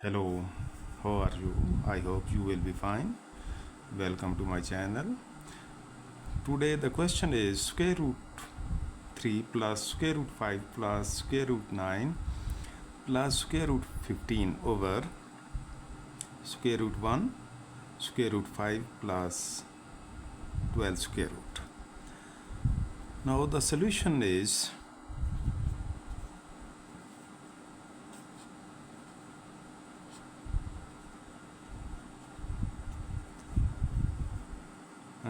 Hello, how are you? I hope you will be fine. Welcome to my channel. Today the question is square root 3 plus square root 5 plus square root 9 plus square root 15 over square root 1 square root 5 plus 12 square root. Now the solution is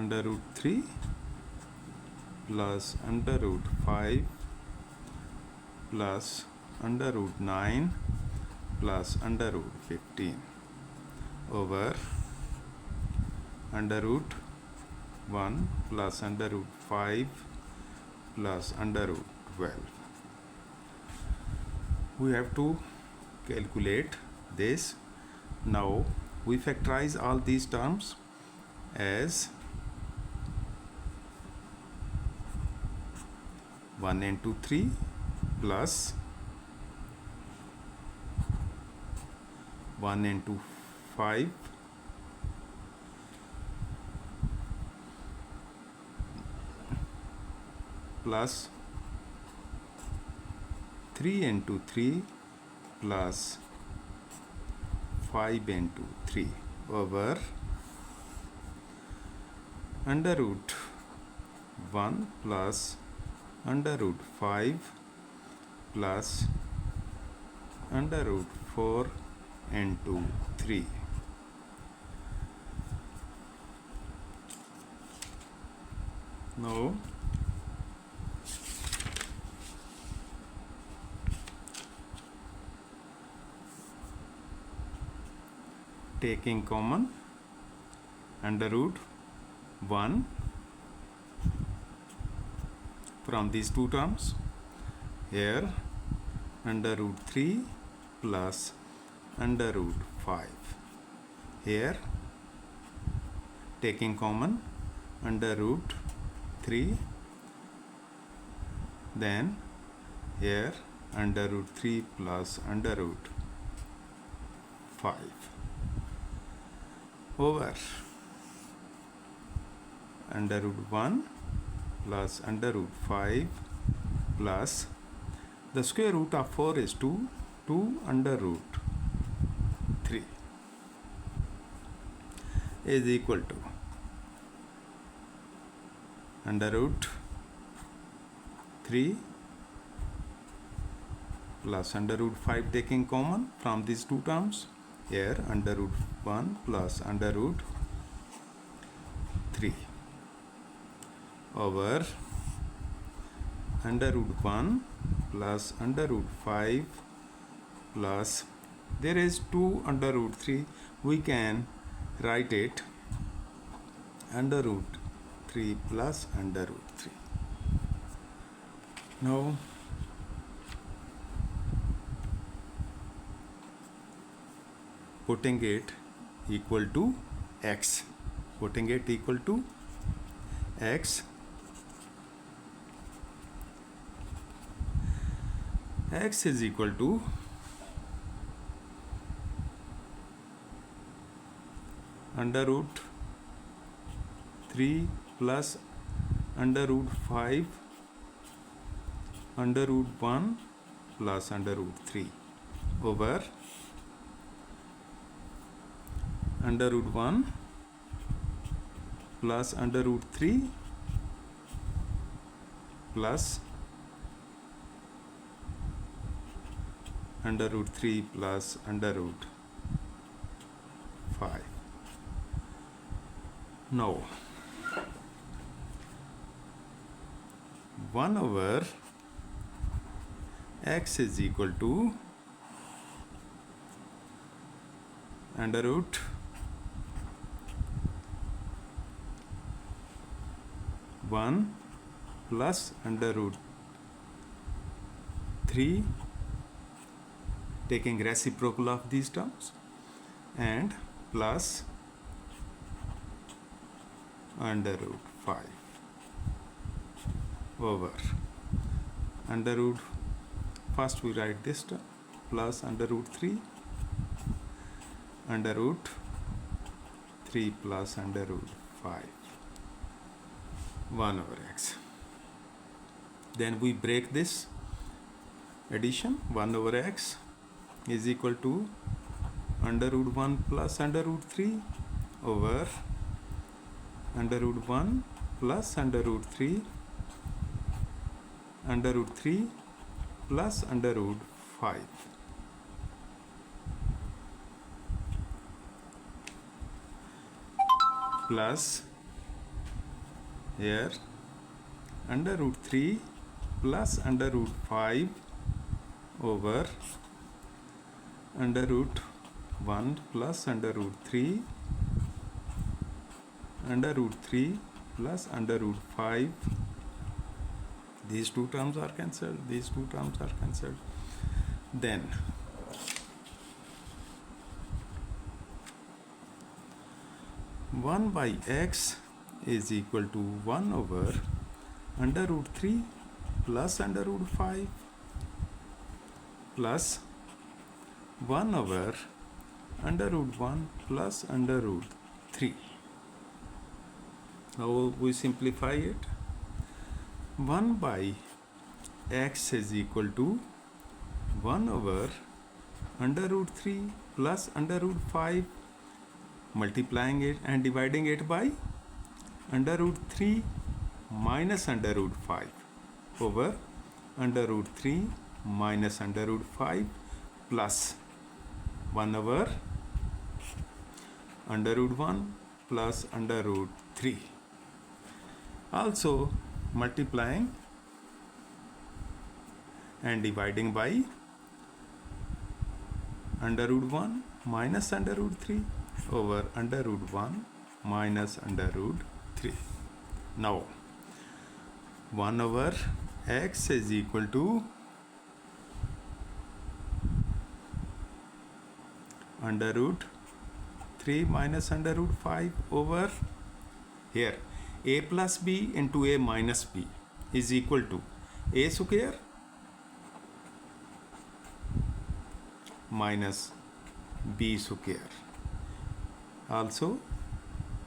under root 3 plus under root 5 plus under root 9 plus under root 15 over under root 1 plus under root 5 plus under root 12. We have to calculate this. Now we factorize all these terms as 1 into 3 plus 1 into 5 plus 3 into 3 plus 5 into 3 over under root 1 plus under root 5 plus under root 4 into 3. Now taking common under root 1 from these two terms, here under root 3 plus under root 5, here taking common under root 3, then here under root 3 plus under root 5 over under root 1 plus under root 5 plus the square root of 4 is 2, 2 under root 3 is equal to under root 3 plus under root 5 taking common from these two terms, here under root 1 plus under root 3 over under root 1 plus under root 5 plus there is 2 under root 3, we can write it under root 3 plus under root 3. Now putting it equal to x, putting it equal to x, x is equal to under root 3 plus under root 5 under root 1 plus under root 3 over under root 1 plus under root 3 plus under root 3 plus under root 5. Now 1 over x is equal to under root 1 plus under root 3 taking reciprocal of these terms and plus under root 5 over under root, first we write this term plus under root 3 under root 3 plus under root 5, 1 over x. Then we break this addition. 1 over x is equal to under root 1 plus under root 3 over under root 1 plus under root 3 under root 3 plus under root 5. Plus here under root 3 plus under root 5 over under root 1 plus under root 3 under root 3 plus under root 5. These two terms are cancelled, these two terms are cancelled. Then 1 by x is equal to 1 over under root 3 plus under root 5 plus 1 over under root 1 plus under root 3. Now we simplify it. 1 by x is equal to 1 over under root 3 plus under root 5, multiplying it and dividing it by under root 3 minus under root 5 over under root 3 minus under root 5 plus 1 over under root 1 plus under root 3. Also multiplying and dividing by under root 1 minus under root 3 over under root 1 minus under root 3. Now 1 over x is equal to under root 3 minus under root 5 over here a plus b into a minus b is equal to a square minus b square. Also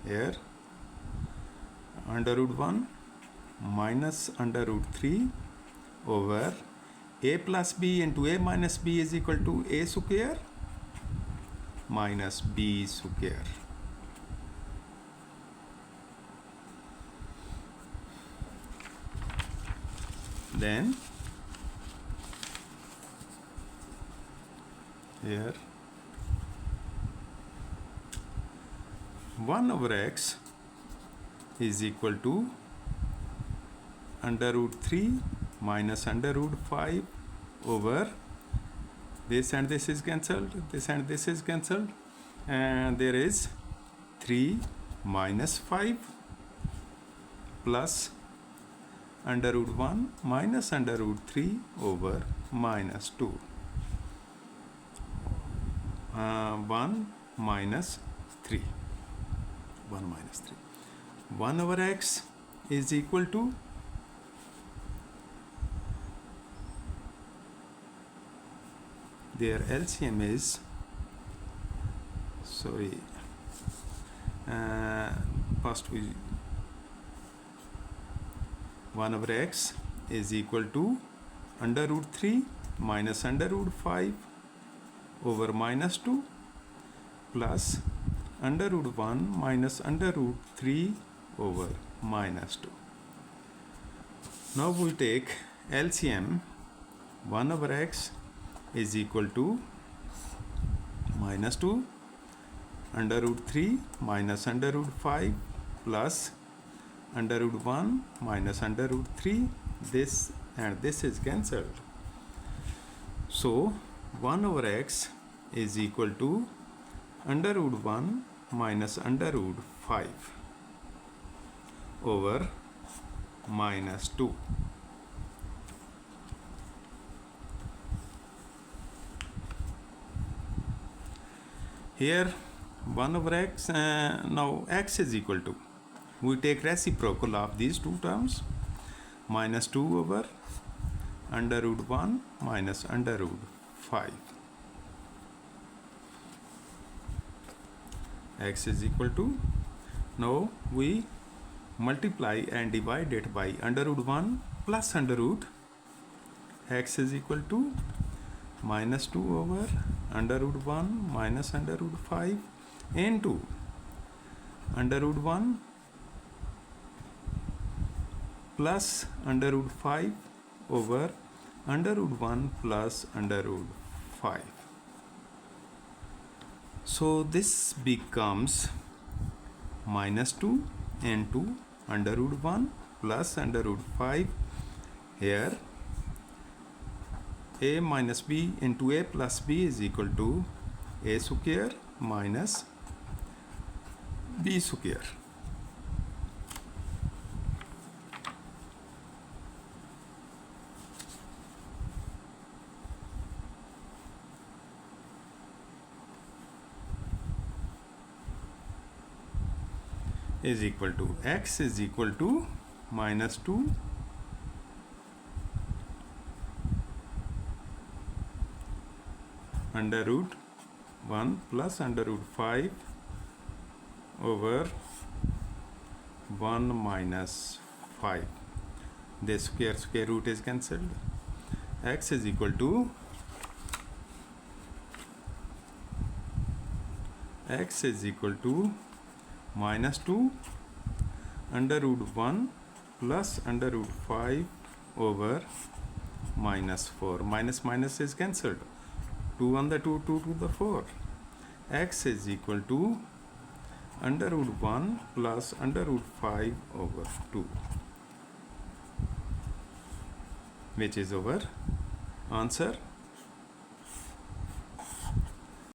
here under root 1 minus under root 3 over a plus b into a minus b is equal to a square minus b square. Then here 1 over x is equal to under root 3 minus under root 5 over this and this is cancelled, this and this is cancelled, and there is 3 minus 5 plus under root 1 minus under root 3 over minus 2. 1 minus 3. 1 minus 3. 1 over x is equal to their LCM is first we 1 over x is equal to under root 3 minus under root 5 over minus 2 plus under root 1 minus under root 3 over minus 2. Now we take LCM. 1 over x is equal to minus 2 under root 3 minus under root 5 plus under root 1 minus under root 3. This and this is cancelled. So 1 over x is equal to under root 1 minus under root 5 over minus 2. Here 1 over x, now x is equal to, we take reciprocal of these two terms, minus 2 over under root 1 minus under root 5. x is equal to, now we multiply and divide it by under root 1 plus under root, x is equal to minus 2 over under root 1 minus under root 5 into under root 1 plus under root 5 over under root 1 plus under root 5. So this becomes minus 2 into under root 1 plus under root 5. Here a minus b into a plus b is equal to a square minus b square. Is equal to, x is equal to minus 2 under root 1 plus under root 5 over 1 minus 5. The square root is cancelled. X is equal to, x is equal to minus 2 under root 1 plus under root 5 over minus 4. Minus minus is cancelled. 2 on the 2, 2 to the 4. X is equal to under root 1 plus under root 5 over 2, which is our answer.